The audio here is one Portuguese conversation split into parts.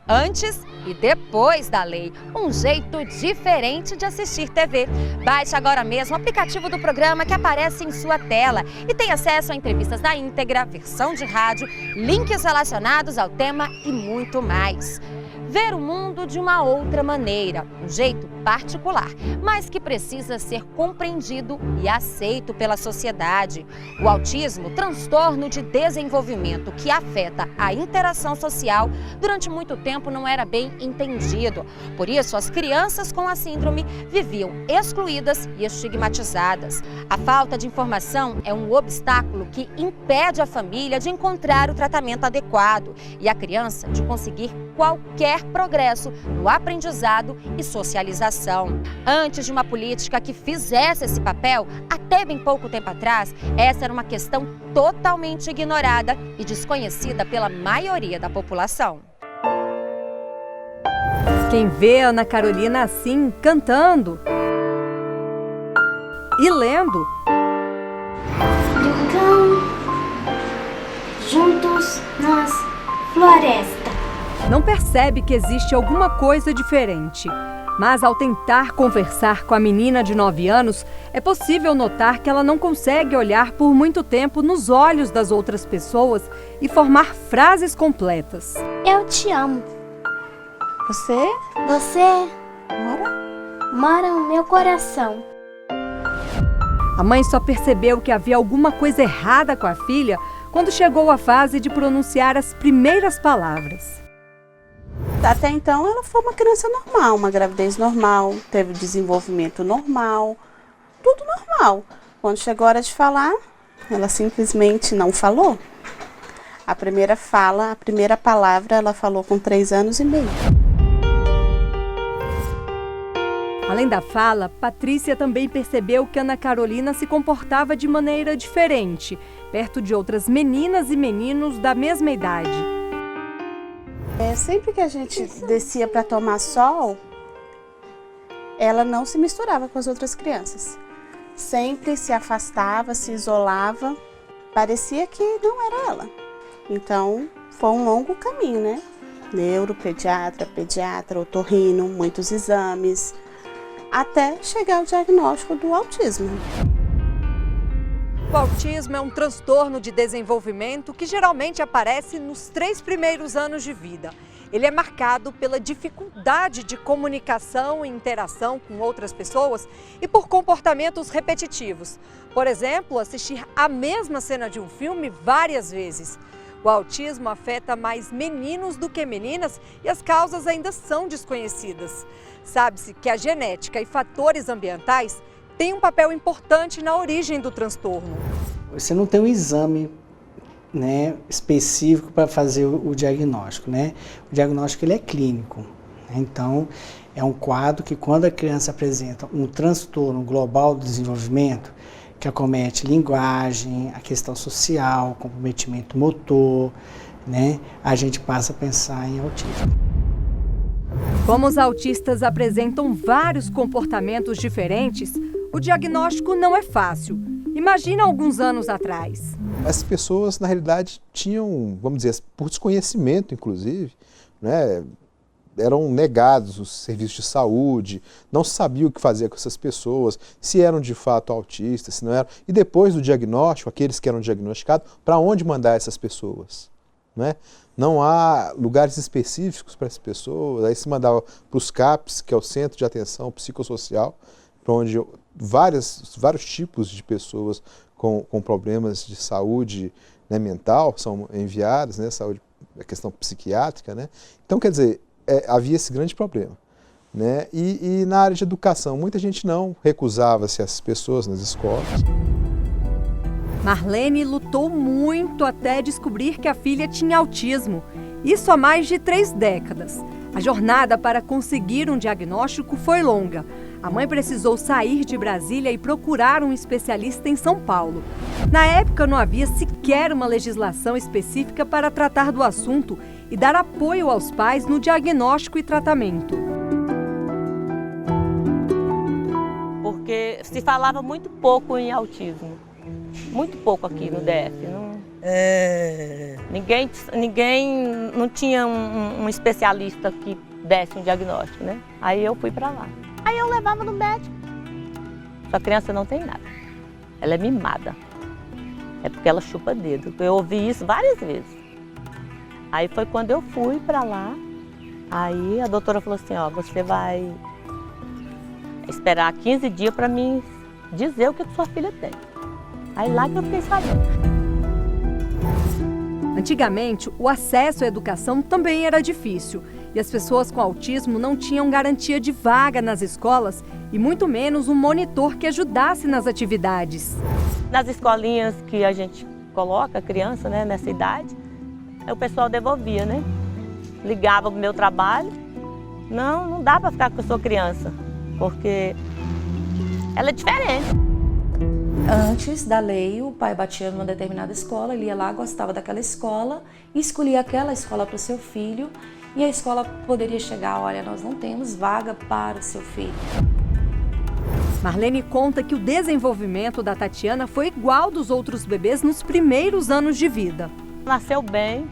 antes e depois da lei. Um jeito diferente de assistir TV. Baixe agora mesmo o aplicativo do programa que aparece em sua tela e tem acesso a entrevistas na íntegra, versão de rádio, links relacionados ao tema e muito mais. Ver o mundo de uma outra maneira, um jeito particular, mas que precisa ser compreendido e aceito pela sociedade. O autismo, transtorno de desenvolvimento que afeta a interação social, durante muito tempo não era bem entendido. Por isso, as crianças com a síndrome viviam excluídas e estigmatizadas. A falta de informação é um obstáculo que impede a família de encontrar o tratamento adequado e a criança de conseguir qualquer progresso no aprendizado e socialização. Antes de uma política que fizesse esse papel, até bem pouco tempo atrás, essa era uma questão totalmente ignorada e desconhecida pela maioria da população. Quem vê a Ana Carolina assim, cantando e lendo, brincam juntos nas florestas. não percebe que existe alguma coisa diferente. Mas ao tentar conversar com a menina de 9 anos, é possível notar que ela não consegue olhar por muito tempo nos olhos das outras pessoas e formar frases completas. Eu te amo. Você Você mora? mora no meu coração. A mãe só percebeu que havia alguma coisa errada com a filha quando chegou a fase de pronunciar as primeiras palavras. Até então ela foi uma criança normal, uma gravidez normal, teve desenvolvimento normal, tudo normal. Quando chegou a hora de falar, ela simplesmente não falou. A primeira palavra ela falou com 3 anos e meio. Além da fala, Patrícia também percebeu que Ana Carolina se comportava de maneira diferente, perto de outras meninas e meninos da mesma idade. Sempre que a gente descia para tomar sol, ela não se misturava com as outras crianças. Sempre se afastava, se isolava, parecia que não era ela. Então, foi um longo caminho, né? Neuropediatra, pediatra, otorrino, muitos exames, até chegar ao diagnóstico do autismo. O autismo é um transtorno de desenvolvimento que geralmente aparece nos 3 primeiros anos de vida. Ele é marcado pela dificuldade de comunicação e interação com outras pessoas e por comportamentos repetitivos. Por exemplo, assistir a mesma cena de um filme várias vezes. O autismo afeta mais meninos do que meninas e as causas ainda são desconhecidas. Sabe-se que a genética e fatores ambientais têm um papel importante na origem do transtorno. Você não tem um exame, né, específico para fazer o diagnóstico, né? O diagnóstico ele é clínico. Então, é um quadro que quando a criança apresenta um transtorno global do desenvolvimento, que acomete linguagem, a questão social, comprometimento motor, né, a gente passa a pensar em autismo. Como os autistas apresentam vários comportamentos diferentes, o diagnóstico não é fácil. Imagina alguns anos atrás. As pessoas, na realidade, tinham, vamos dizer, por desconhecimento, inclusive, né, eram negados os serviços de saúde, não se sabia o que fazer com essas pessoas, se eram de fato autistas, se não eram. E depois do diagnóstico, aqueles que eram diagnosticados, para onde mandar essas pessoas? Né? Não há lugares específicos para essas pessoas, aí se mandava para os CAPs, que é o Centro de Atenção Psicossocial, para onde vários tipos de pessoas com problemas de saúde, né, mental são enviadas, né, saúde, a questão psiquiátrica. Né? Então, quer dizer, havia esse grande problema. Né? E na área de educação, muita gente não recusava-se essas pessoas nas escolas. Marlene lutou muito até descobrir que a filha tinha autismo. Isso há mais de 3 décadas. A jornada para conseguir um diagnóstico foi longa. A mãe precisou sair de Brasília e procurar um especialista em São Paulo. Na época não havia sequer uma legislação específica para tratar do assunto e dar apoio aos pais no diagnóstico e tratamento. Porque se falava muito pouco em autismo. Muito pouco aqui no DF. Ninguém não tinha um especialista que desse um diagnóstico, né? Aí eu fui para lá. Aí eu levava no médico. Sua criança não tem nada. Ela é mimada. É porque ela chupa dedo. Eu ouvi isso várias vezes. Aí foi quando eu fui para lá. Aí a doutora falou assim, ó, você vai esperar 15 dias para mim dizer o que sua filha tem. Aí lá que eu fiquei sabendo. Antigamente, o acesso à educação também era difícil e as pessoas com autismo não tinham garantia de vaga nas escolas e muito menos um monitor que ajudasse nas atividades. Nas escolinhas que a gente coloca a criança, né, nessa idade, aí o pessoal devolvia, né? Ligava pro meu trabalho, não dá para ficar com a sua criança, porque ela é diferente. Antes da lei, o pai batia numa determinada escola, ele ia lá, gostava daquela escola, escolhia aquela escola para o seu filho e a escola poderia chegar, olha, nós não temos vaga para o seu filho. Marlene conta que o desenvolvimento da Tatiana foi igual dos outros bebês nos primeiros anos de vida. Nasceu bem,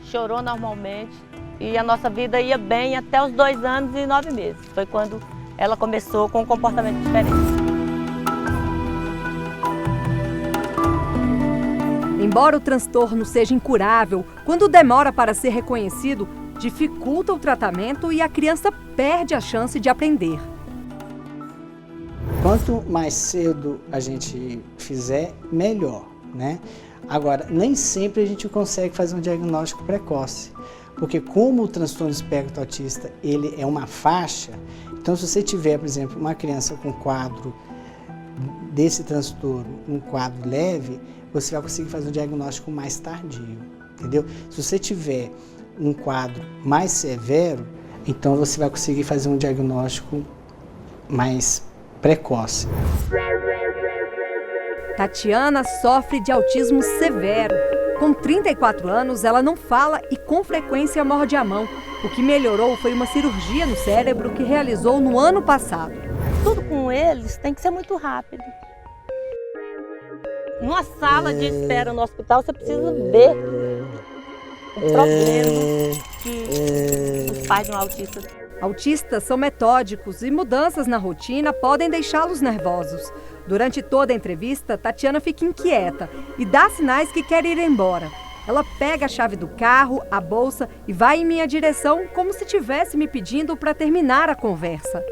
chorou normalmente e a nossa vida ia bem até os 2 anos e 9 meses. Foi quando ela começou com um comportamento diferente. Embora o transtorno seja incurável, quando demora para ser reconhecido, dificulta o tratamento e a criança perde a chance de aprender. Quanto mais cedo a gente fizer, melhor, né? Agora, nem sempre a gente consegue fazer um diagnóstico precoce, porque como o transtorno espectro autista ele é uma faixa, então se você tiver, por exemplo, uma criança com quadro desse transtorno, um quadro leve, você vai conseguir fazer um diagnóstico mais tardio, entendeu? Se você tiver um quadro mais severo, então você vai conseguir fazer um diagnóstico mais precoce. Tatiana sofre de autismo severo. Com 34 anos, ela não fala e com frequência morde a mão. O que melhorou foi uma cirurgia no cérebro que realizou no ano passado. Tudo com eles tem que ser muito rápido. Numa sala de espera no hospital, você precisa ver o problema que os pais de um autista têm. Autistas são metódicos e mudanças na rotina podem deixá-los nervosos. Durante toda a entrevista, Tatiana fica inquieta e dá sinais que quer ir embora. Ela pega a chave do carro, a bolsa e vai em minha direção como se estivesse me pedindo para terminar a conversa.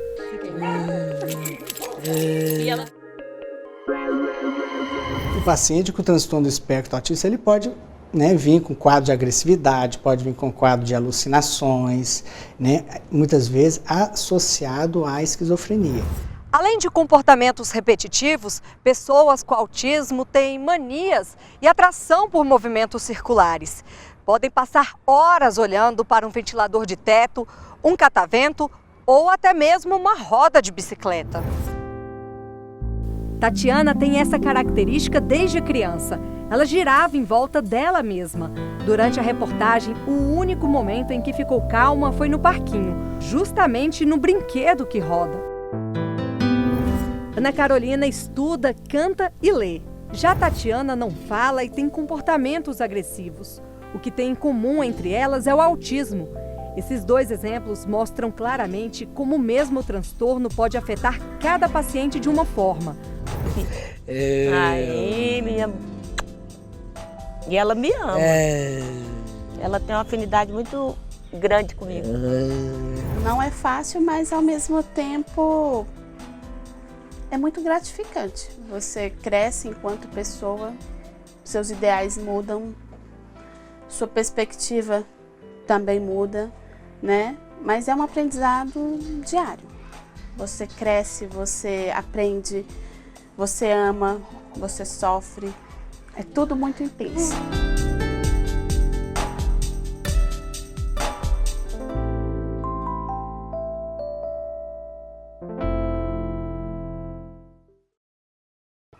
O paciente com transtorno do espectro autista, ele pode, né, vir com quadro de agressividade, pode vir com quadro de alucinações, né, muitas vezes associado à esquizofrenia. Além de comportamentos repetitivos, pessoas com autismo têm manias e atração por movimentos circulares. Podem passar horas olhando para um ventilador de teto, um catavento ou até mesmo uma roda de bicicleta. Tatiana tem essa característica desde criança. Ela girava em volta dela mesma. Durante a reportagem, o único momento em que ficou calma foi no parquinho, justamente no brinquedo que roda. Ana Carolina estuda, canta e lê. Já Tatiana não fala e tem comportamentos agressivos. O que tem em comum entre elas é o autismo. Esses dois exemplos mostram claramente como o mesmo transtorno pode afetar cada paciente de uma forma. Aí, E ela me ama. Ela tem uma afinidade muito grande comigo. Não é fácil, mas ao mesmo tempo é muito gratificante. Você cresce enquanto pessoa, seus ideais mudam, sua perspectiva também muda, né? Mas é um aprendizado diário. Você cresce, você aprende, você ama, você sofre. É tudo muito intenso.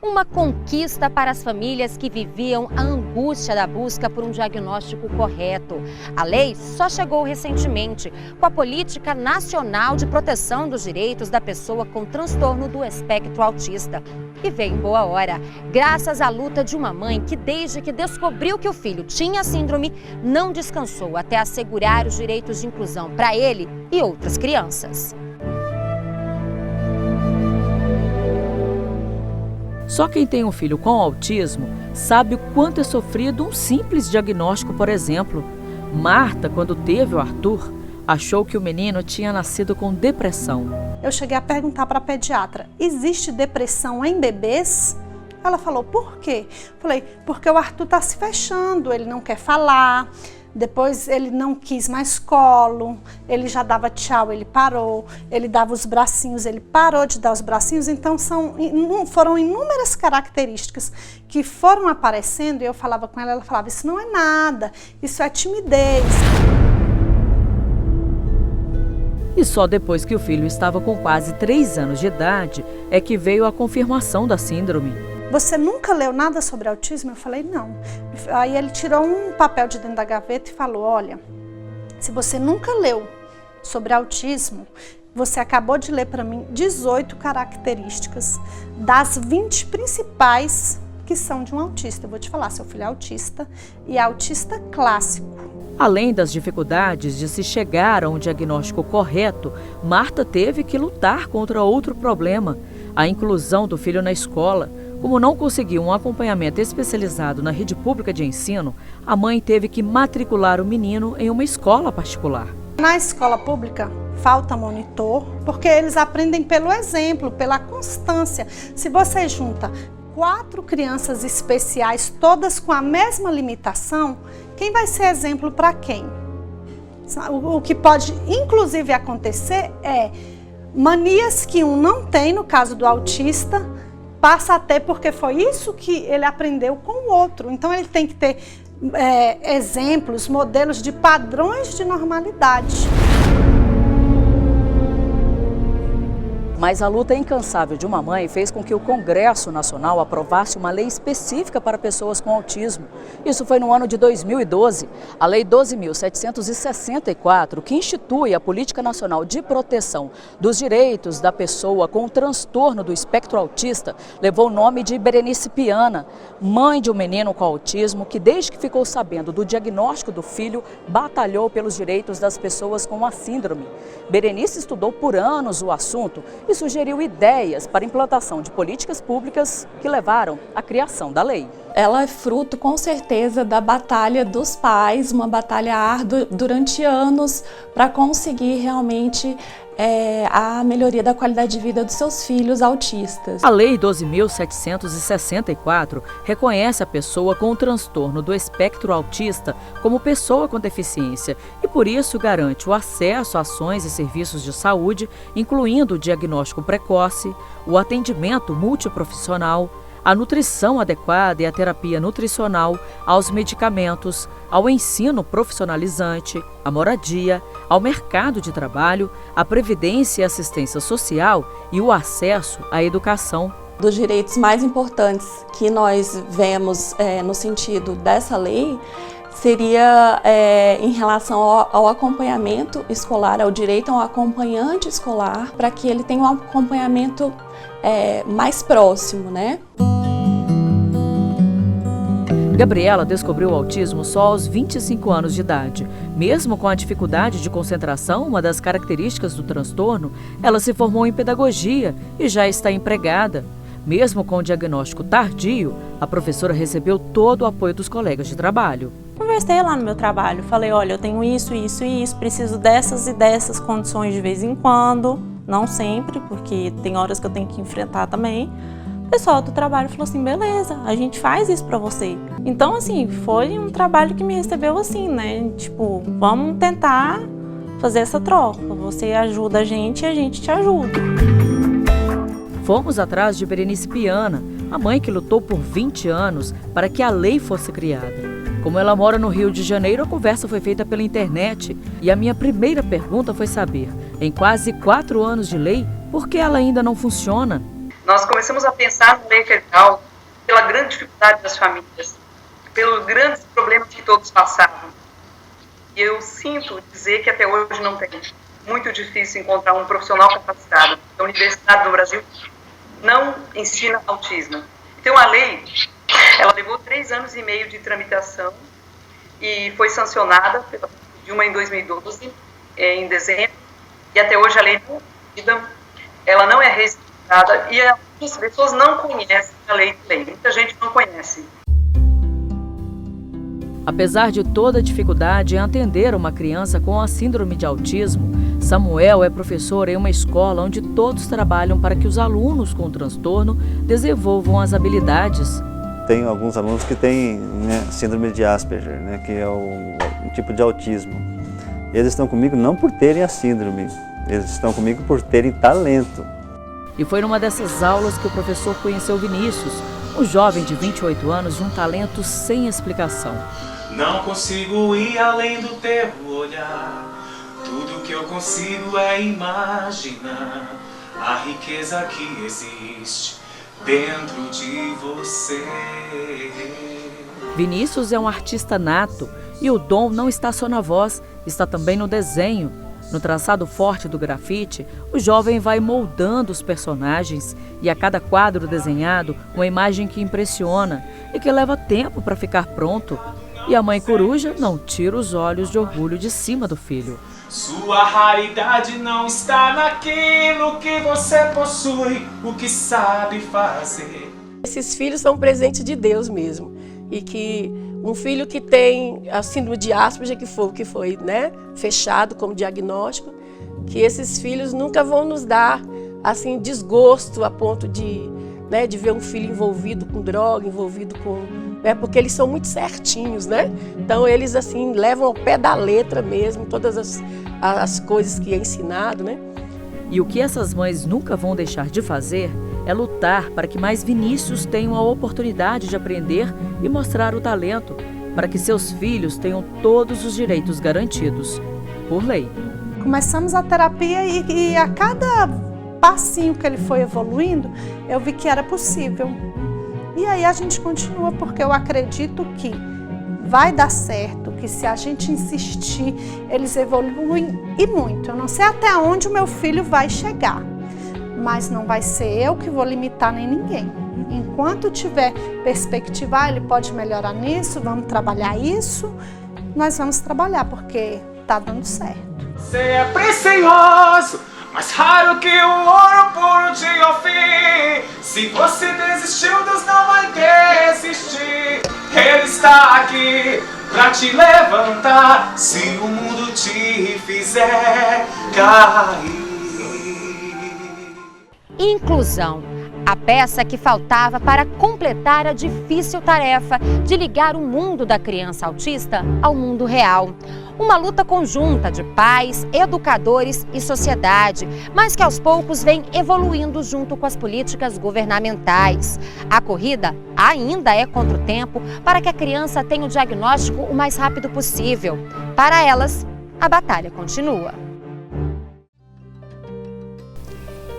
Uma conquista para as famílias que viviam a angústia da busca por um diagnóstico correto. A lei só chegou recentemente com a Política Nacional de Proteção dos Direitos da Pessoa com Transtorno do Espectro Autista. E veio em boa hora, graças à luta de uma mãe que, desde que descobriu que o filho tinha síndrome, não descansou até assegurar os direitos de inclusão para ele e outras crianças. Só quem tem um filho com autismo sabe o quanto é sofrido um simples diagnóstico, por exemplo. Marta, quando teve o Arthur, achou que o menino tinha nascido com depressão. Eu cheguei a perguntar para a pediatra, existe depressão em bebês? Ela falou, por quê? Falei, porque o Arthur está se fechando, ele não quer falar. Depois ele não quis mais colo, ele já dava tchau, ele parou, ele dava os bracinhos, ele parou de dar os bracinhos. Então foram inúmeras características que foram aparecendo e eu falava com ela, ela falava, isso não é nada, isso é timidez. E só depois que o filho estava com quase 3 anos de idade é que veio a confirmação da síndrome. Você nunca leu nada sobre autismo? Eu falei, não. Aí ele tirou um papel de dentro da gaveta e falou, olha, se você nunca leu sobre autismo, você acabou de ler para mim 18 características das 20 principais que são de um autista. Eu vou te falar, seu filho é autista e é autista clássico. Além das dificuldades de se chegar a um diagnóstico correto, Marta teve que lutar contra outro problema, a inclusão do filho na escola. Como não conseguiu um acompanhamento especializado na rede pública de ensino, a mãe teve que matricular o menino em uma escola particular. Na escola pública, falta monitor, porque eles aprendem pelo exemplo, pela constância. Se você junta 4 crianças especiais, todas com a mesma limitação, quem vai ser exemplo para quem? O que pode, inclusive, acontecer é manias que um não tem, no caso do autista, passa a ter porque foi isso que ele aprendeu com o outro. Então ele tem que ter exemplos, modelos de padrões de normalidade. Mas a luta incansável de uma mãe fez com que o Congresso Nacional aprovasse uma lei específica para pessoas com autismo. Isso foi no ano de 2012. A Lei 12.764, que institui a Política Nacional de Proteção dos Direitos da Pessoa com Transtorno do Espectro Autista, levou o nome de Berenice Piana, mãe de um menino com autismo que, desde que ficou sabendo do diagnóstico do filho, batalhou pelos direitos das pessoas com a síndrome. Berenice estudou por anos o assunto e sugeriu ideias para a implantação de políticas públicas que levaram à criação da lei. Ela é fruto, com certeza, da batalha dos pais, uma batalha árdua durante anos para conseguir realmente a melhoria da qualidade de vida dos seus filhos autistas. A Lei 12.764 reconhece a pessoa com o transtorno do espectro autista como pessoa com deficiência e, por isso, garante o acesso a ações e serviços de saúde, incluindo o diagnóstico precoce, o atendimento multiprofissional, a nutrição adequada e a terapia nutricional, aos medicamentos, ao ensino profissionalizante, à moradia, ao mercado de trabalho, à previdência e assistência social e o acesso à educação. Dos direitos mais importantes que nós vemos no sentido dessa lei seria em relação ao acompanhamento escolar, ao direito a um acompanhante escolar, para que ele tenha um acompanhamento mais próximo, né? Gabriela descobriu o autismo só aos 25 anos de idade. Mesmo com a dificuldade de concentração, uma das características do transtorno, ela se formou em pedagogia e já está empregada. Mesmo com o diagnóstico tardio, a professora recebeu todo o apoio dos colegas de trabalho. Conversei lá no meu trabalho, falei, olha, eu tenho isso, isso e isso, preciso dessas e dessas condições de vez em quando, não sempre, porque tem horas que eu tenho que enfrentar também. O pessoal do trabalho falou assim, beleza, a gente faz isso pra você. Então, assim, foi um trabalho que me recebeu assim, né? Tipo, vamos tentar fazer essa troca. Você ajuda a gente e a gente te ajuda. Fomos atrás de Berenice Piana, a mãe que lutou por 20 anos para que a lei fosse criada. Como ela mora no Rio de Janeiro, a conversa foi feita pela internet e a minha primeira pergunta foi saber, em quase 4 anos de lei, por que ela ainda não funciona? nós começamos a pensar no lei federal pela grande dificuldade das famílias, pelos grandes problemas que todos passavam. E eu sinto dizer que até hoje não tem. Muito difícil encontrar um profissional capacitado. A universidade no Brasil não ensina autismo. Então a lei, ela levou 3 anos e meio de tramitação e foi sancionada pela Dilma em 2012, em dezembro, e até hoje a lei não é cumprida, ela não é respeitada e as pessoas não conhecem a lei de lei. Muita gente não conhece. Apesar de toda a dificuldade em atender uma criança com a síndrome de autismo, Samuel é professor em uma escola onde todos trabalham para que os alunos com transtorno desenvolvam as habilidades. Tenho alguns alunos que têm síndrome de Asperger, que é um tipo de autismo. Eles estão comigo não por terem a síndrome, eles estão comigo por terem talento. E foi numa dessas aulas que o professor conheceu Vinícius, um jovem de 28 anos de um talento sem explicação. Não consigo ir além do teu olhar. Tudo que eu consigo é imaginar a riqueza que existe dentro de você. Vinícius é um artista nato e o dom não está só na voz, está também no desenho. No traçado forte do grafite, o jovem vai moldando os personagens e a cada quadro desenhado, uma imagem que impressiona e que leva tempo para ficar pronto. E a mãe coruja não tira os olhos de orgulho de cima do filho. Sua raridade não está naquilo que você possui, o que sabe fazer. Esses filhos são um presente de Deus mesmo. E que um filho que tem a síndrome de Asperger, que foi fechado como diagnóstico, que esses filhos nunca vão nos dar assim, desgosto a ponto de ver um filho envolvido com droga, envolvido com... porque eles são muito certinhos, Então eles assim levam ao pé da letra mesmo todas as coisas que é ensinado, E o que essas mães nunca vão deixar de fazer é lutar para que mais Vinícius tenham a oportunidade de aprender e mostrar o talento, para que seus filhos tenham todos os direitos garantidos, por lei. Começamos a terapia e a cada passinho que ele foi evoluindo, eu vi que era possível. E aí a gente continua, porque eu acredito que vai dar certo, que se a gente insistir, eles evoluem e muito. Eu não sei até onde o meu filho vai chegar, mas não vai ser eu que vou limitar nem ninguém. Enquanto tiver perspectiva, ele pode melhorar nisso, vamos trabalhar isso, nós vamos trabalhar, porque tá dando certo. Você é precioso, mais raro que o ouro puro de Ofim. Se você desistiu, Deus não vai desistir. Ele está aqui pra te levantar, se o mundo te fizer cair. Inclusão, a peça que faltava para completar a difícil tarefa de ligar o mundo da criança autista ao mundo real. Uma luta conjunta de pais, educadores e sociedade, mas que aos poucos vem evoluindo junto com as políticas governamentais. A corrida ainda é contra o tempo para que a criança tenha o diagnóstico o mais rápido possível. Para elas, a batalha continua.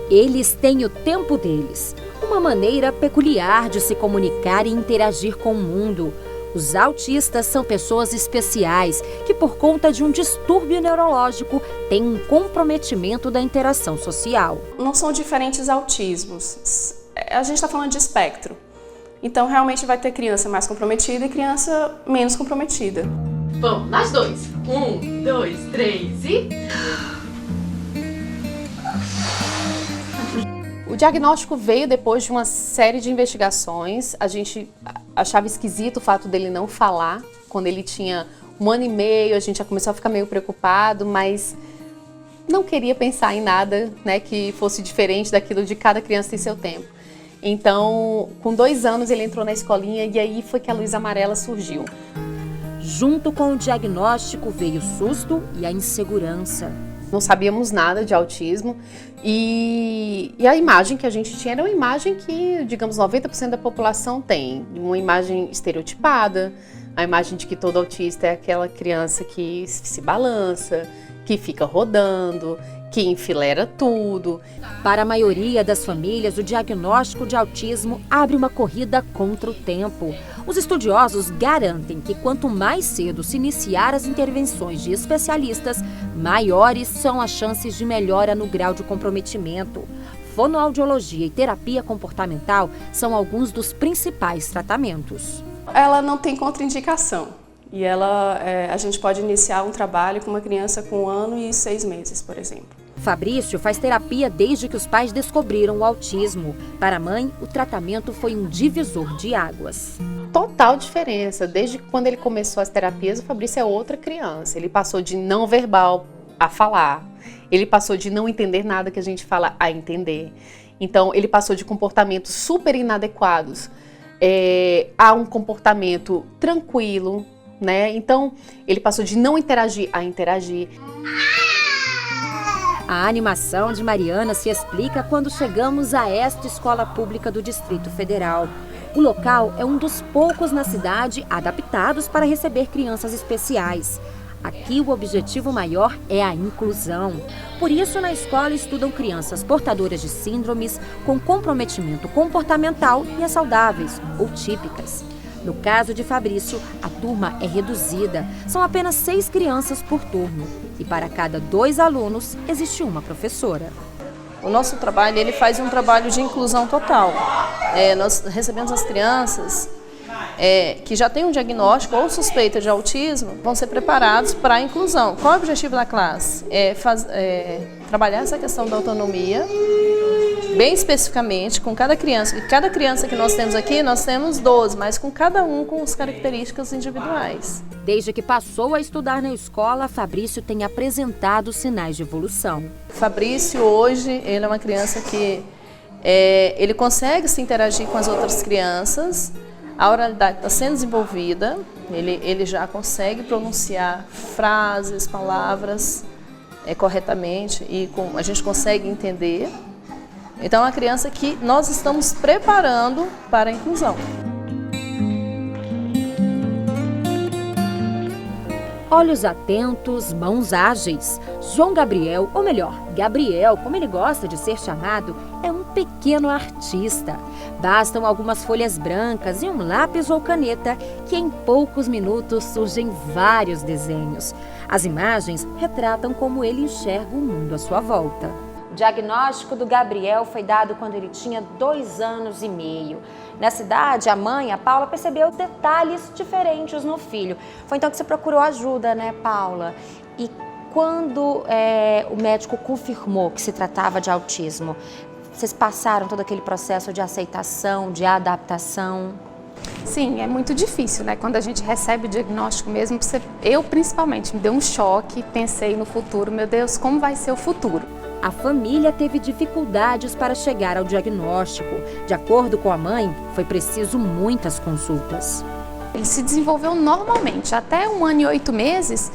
Eles têm o tempo deles, uma maneira peculiar de se comunicar e interagir com o mundo. Os autistas são pessoas especiais que, por conta de um distúrbio neurológico, têm um comprometimento da interação social. Não são diferentes autismos. A gente está falando de espectro. Então, realmente vai ter criança mais comprometida e criança menos comprometida. Vamos, nós dois. 1, 2, 3 e... O diagnóstico veio depois de uma série de investigações. A gente achava esquisito o fato dele não falar. Quando ele tinha 1 ano e meio, a gente já começou a ficar meio preocupado, mas não queria pensar em nada, que fosse diferente daquilo de cada criança em seu tempo. Então, com 2 anos, ele entrou na escolinha e aí foi que a luz amarela surgiu. Junto com o diagnóstico veio o susto e a insegurança. Não sabíamos nada de autismo e a imagem que a gente tinha era uma imagem que, digamos, 90% da população tem. Uma imagem estereotipada, a imagem de que todo autista é aquela criança que se balança, que fica rodando, que enfileira tudo. Para a maioria das famílias, o diagnóstico de autismo abre uma corrida contra o tempo. Os estudiosos garantem que quanto mais cedo se iniciar as intervenções de especialistas, maiores são as chances de melhora no grau de comprometimento. Fonoaudiologia e terapia comportamental são alguns dos principais tratamentos. Ela não tem contraindicação e a gente pode iniciar um trabalho com uma criança com 1 ano e 6 meses, por exemplo. Fabrício faz terapia desde que os pais descobriram o autismo. Para a mãe, o tratamento foi um divisor de águas. Total diferença. Desde quando ele começou as terapias, o Fabrício é outra criança. Ele passou de não verbal a falar. Ele passou de não entender nada que a gente fala a entender. Então, ele passou de comportamentos super inadequados a um comportamento tranquilo, né? Então, ele passou de não interagir a interagir. A animação de Mariana se explica quando chegamos a esta escola pública do Distrito Federal. O local é um dos poucos na cidade adaptados para receber crianças especiais. Aqui o objetivo maior é a inclusão. Por isso, na escola estudam crianças portadoras de síndromes, com comprometimento comportamental e as saudáveis ou típicas. No caso de Fabrício, a turma é reduzida. São apenas 6 crianças por turno. E para cada 2 alunos, existe uma professora. O nosso trabalho, ele faz um trabalho de inclusão total. Nós recebemos as crianças que já têm um diagnóstico ou suspeita de autismo, vão ser preparados para a inclusão. Qual é o objetivo da classe? Trabalhar essa questão da autonomia, bem especificamente, com cada criança. E cada criança que nós temos aqui, nós temos 12, mas com cada um com as características individuais. Desde que passou a estudar na escola, Fabrício tem apresentado sinais de evolução. Fabrício, hoje, ele é uma criança que ele consegue se interagir com as outras crianças, a oralidade está sendo desenvolvida, ele já consegue pronunciar frases, palavras corretamente e a gente consegue entender. Então, é uma criança que nós estamos preparando para a inclusão. Olhos atentos, mãos ágeis. João Gabriel, ou melhor, Gabriel, como ele gosta de ser chamado, é um pequeno artista. Bastam algumas folhas brancas e um lápis ou caneta que em poucos minutos surgem vários desenhos. As imagens retratam como ele enxerga o mundo à sua volta. O diagnóstico do Gabriel foi dado quando ele tinha 2 anos e meio. Nessa idade, a mãe, a Paula, percebeu detalhes diferentes no filho. Foi então que você procurou ajuda, né, Paula? E quando o médico confirmou que se tratava de autismo, vocês passaram todo aquele processo de aceitação, de adaptação? Sim, é muito difícil, né? Quando a gente recebe o diagnóstico mesmo, eu principalmente, me deu um choque, pensei no futuro, meu Deus, como vai ser o futuro? A família teve dificuldades para chegar ao diagnóstico. De acordo com a mãe, foi preciso muitas consultas. Ele se desenvolveu normalmente. Até 1 ano e 8 meses,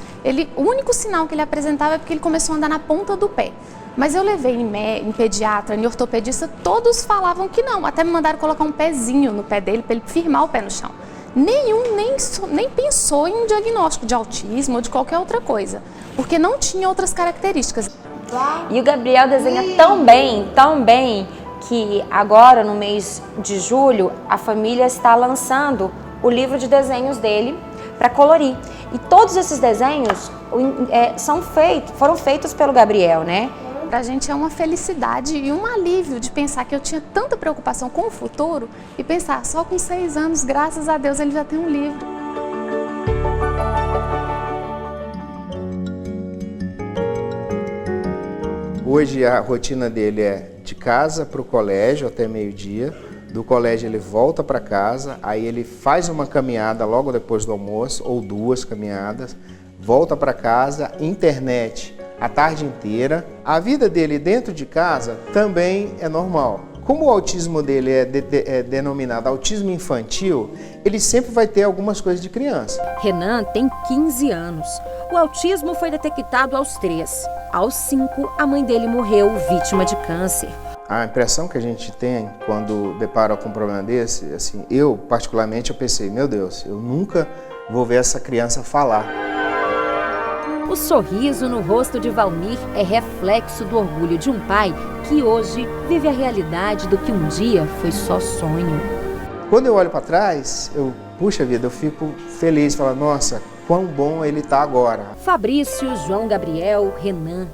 o único sinal que ele apresentava é porque ele começou a andar na ponta do pé. Mas eu levei em pediatra, em ortopedista, todos falavam que não. Até me mandaram colocar um pezinho no pé dele para ele firmar o pé no chão. Nenhum nem pensou em um diagnóstico de autismo ou de qualquer outra coisa, porque não tinha outras características. E o Gabriel desenha tão bem, que agora, no mês de julho, a família está lançando o livro de desenhos dele para colorir. E todos esses desenhos foram feitos pelo Gabriel, né? Pra gente é uma felicidade e um alívio de pensar que eu tinha tanta preocupação com o futuro e pensar, só com 6 anos, graças a Deus, ele já tem um livro. Hoje a rotina dele é de casa para o colégio até meio-dia, do colégio ele volta para casa, aí ele faz uma caminhada logo depois do almoço, ou 2 caminhadas, volta para casa, internet a tarde inteira. A vida dele dentro de casa também é normal. Como o autismo dele é denominado autismo infantil, ele sempre vai ter algumas coisas de criança. Renan tem 15 anos. O autismo foi detectado aos 3. Aos 5, a mãe dele morreu vítima de câncer. A impressão que a gente tem quando depara com um problema desse, assim, eu particularmente, eu pensei, meu Deus, eu nunca vou ver essa criança falar. O sorriso no rosto de Valmir é reflexo do orgulho de um pai que hoje vive a realidade do que um dia foi só sonho. Quando eu olho para trás, puxa vida, eu fico feliz, falo, nossa, quão bom ele está agora. Fabrício, João Gabriel, Renan,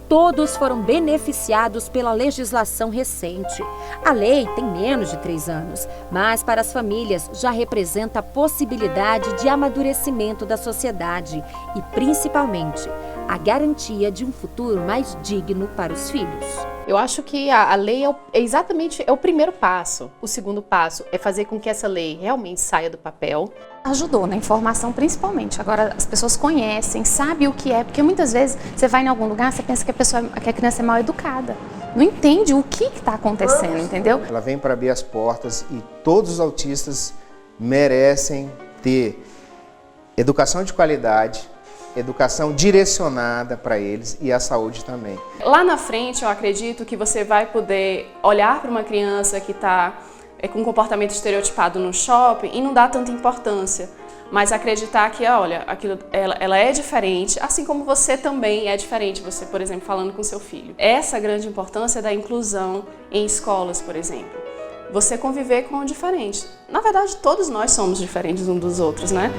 todos foram beneficiados pela legislação recente. A lei tem menos de 3 anos, mas para as famílias já representa a possibilidade de amadurecimento da sociedade e, principalmente, a garantia de um futuro mais digno para os filhos. Eu acho que a lei é o primeiro passo. O segundo passo é fazer com que essa lei realmente saia do papel. Ajudou na informação principalmente. Agora as pessoas conhecem, sabem o que é, porque muitas vezes você vai em algum lugar, você pensa que a criança é mal educada. Não entende o que está acontecendo, entendeu? Ela vem para abrir as portas e todos os autistas merecem ter educação de qualidade, educação direcionada para eles e a saúde também. Lá na frente, eu acredito que você vai poder olhar para uma criança que está com um comportamento estereotipado no shopping e não dar tanta importância, mas acreditar que, olha, ela é diferente, assim como você também é diferente, você, por exemplo, falando com seu filho. Essa é a grande importância da inclusão em escolas, por exemplo. Você conviver com o diferente. Na verdade, todos nós somos diferentes uns dos outros, né?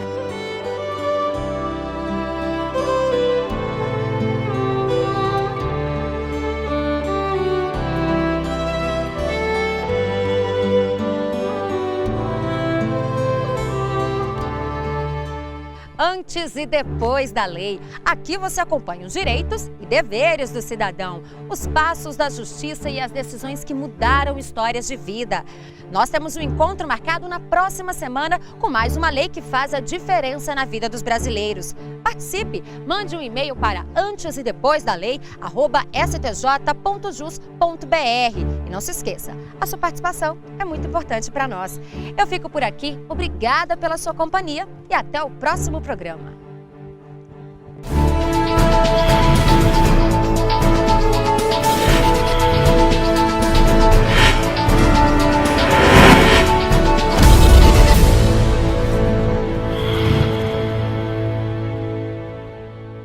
Antes e depois da lei. Aqui você acompanha os direitos e deveres do cidadão, os passos da justiça e as decisões que mudaram histórias de vida. Nós temos um encontro marcado na próxima semana com mais uma lei que faz a diferença na vida dos brasileiros. Participe! Mande um e-mail para antesedepoisdalei@stj.jus.br. E não se esqueça, a sua participação é muito importante para nós. Eu fico por aqui, obrigada pela sua companhia e até o próximo programa.